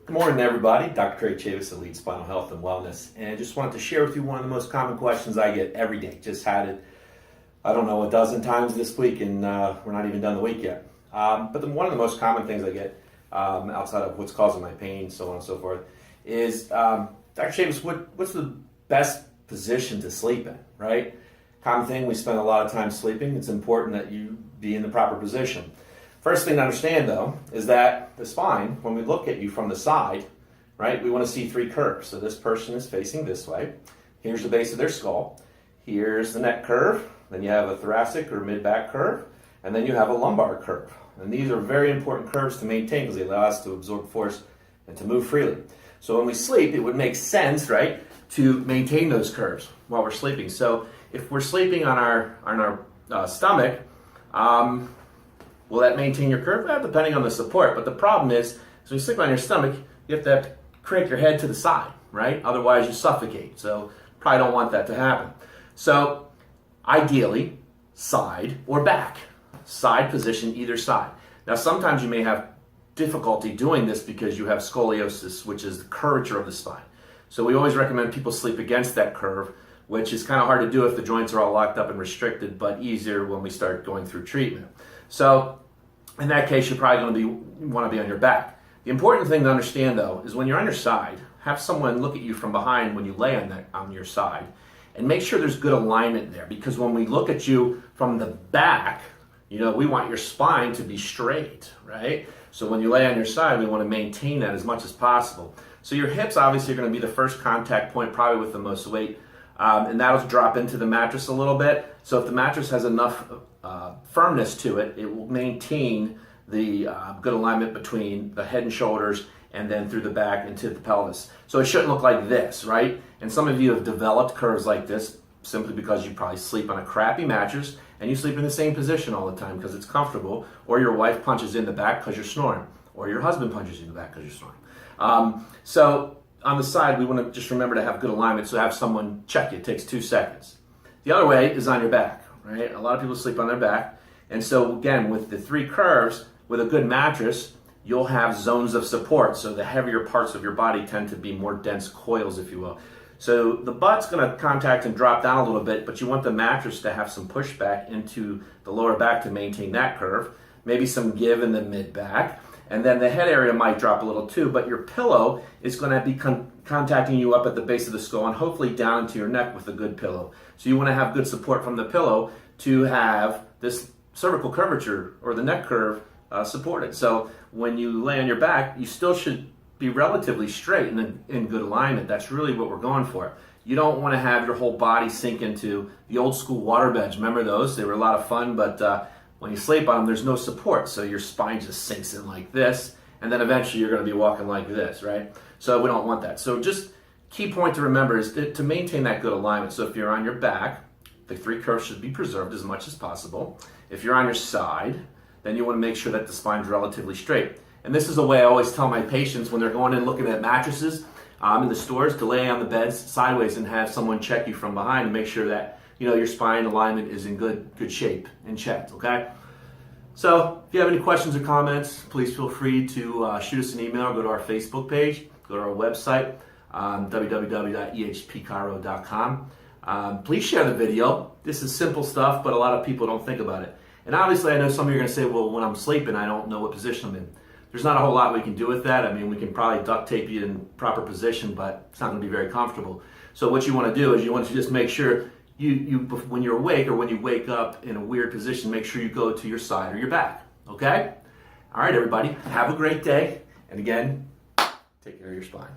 Good morning, everybody. Dr. Craig Chavis, Elite Spinal Health and Wellness, and just wanted to share with you one of the most common questions I get every day. Just had it, I don't know, a dozen times this week, and we're not even done the week yet. One of the most common things I get, outside of what's causing my pain, so on and so forth, is, Dr. Chavis, what's the best position to sleep in, right? Common thing, we spend a lot of time sleeping. It's important that you be in the proper position. First thing to understand, though, is that the spine, when we look at you from the side, right, we want to see three curves. So this person is facing this way. Here's the base of their skull. Here's the neck curve. Then you have a thoracic or mid-back curve. And then you have a lumbar curve. And these are very important curves to maintain because they allow us to absorb force and to move freely. So when we sleep, it would make sense, right, to maintain those curves while we're sleeping. So if we're sleeping on our stomach, will that maintain your curve? Well, depending on the support. But the problem is when you sleep on your stomach, you have to crank your head to the side, right? Otherwise, you suffocate. So probably don't want that to happen. So ideally, side or back. Side position, either side. Now, sometimes you may have difficulty doing this because you have scoliosis, which is the curvature of the spine. So we always recommend people sleep against that curve, which is kind of hard to do if the joints are all locked up and restricted, but easier when we start going through treatment. So in that case, you're probably going to want to be on your back. The important thing to understand, though, is when you're on your side, have someone look at you from behind when you lay on your side, and make sure there's good alignment there. Because when we look at you from the back, we want your spine to be straight, right? So when you lay on your side, we want to maintain that as much as possible. So your hips obviously are going to be the first contact point, probably with the most weight. And that'll drop into the mattress a little bit. So if the mattress has enough firmness to it, it will maintain the good alignment between the head and shoulders and then through the back into the pelvis. So it shouldn't look like this, right? And some of you have developed curves like this simply because you probably sleep on a crappy mattress and you sleep in the same position all the time because it's comfortable, or your wife punches in the back because you're snoring, or your husband punches you in the back because you're snoring. So on the side, we want to just remember to have good alignment, so have someone check you. It takes 2 seconds. The other way is on your back, right? A lot of people sleep on their back. And so again, with the 3 curves, with a good mattress, you'll have zones of support. So the heavier parts of your body tend to be more dense coils, if you will. So the butt's going to contact and drop down a little bit, but you want the mattress to have some pushback into the lower back to maintain that curve. Maybe some give in the mid-back. And then the head area might drop a little too, but your pillow is going to be contacting you up at the base of the skull and hopefully down to your neck with a good pillow. So you want to have good support from the pillow to have this cervical curvature or the neck curve supported. So when you lay on your back, you still should be relatively straight and in good alignment. That's really what we're going for. You don't want to have your whole body sink into the old school water beds. Remember those? They were a lot of fun, but when you sleep on them, there's no support, so your spine just sinks in like this, and then eventually you're going to be walking like this, right? So we don't want that. So just key point to remember is to maintain that good alignment. So if you're on your back, the 3 curves should be preserved as much as possible. If you're on your side, then you want to make sure that the spine's relatively straight. And this is the way I always tell my patients when they're going in looking at mattresses in the stores, to lay on the beds sideways and have someone check you from behind to make sure that your spine alignment is in good shape and checked, okay? So if you have any questions or comments, please feel free to shoot us an email or go to our Facebook page, go to our website, www.ehpchiro.com. Please share the video. This is simple stuff, but a lot of people don't think about it. And obviously, I know some of you are going to say, well, when I'm sleeping, I don't know what position I'm in. There's not a whole lot we can do with that. I mean, we can probably duct tape you in proper position, but it's not going to be very comfortable. So what you want to do is you want to just make sure you when you're awake or when you wake up in a weird position, make sure you go to your side or your back, okay? All right, everybody, have a great day. And again, take care of your spine.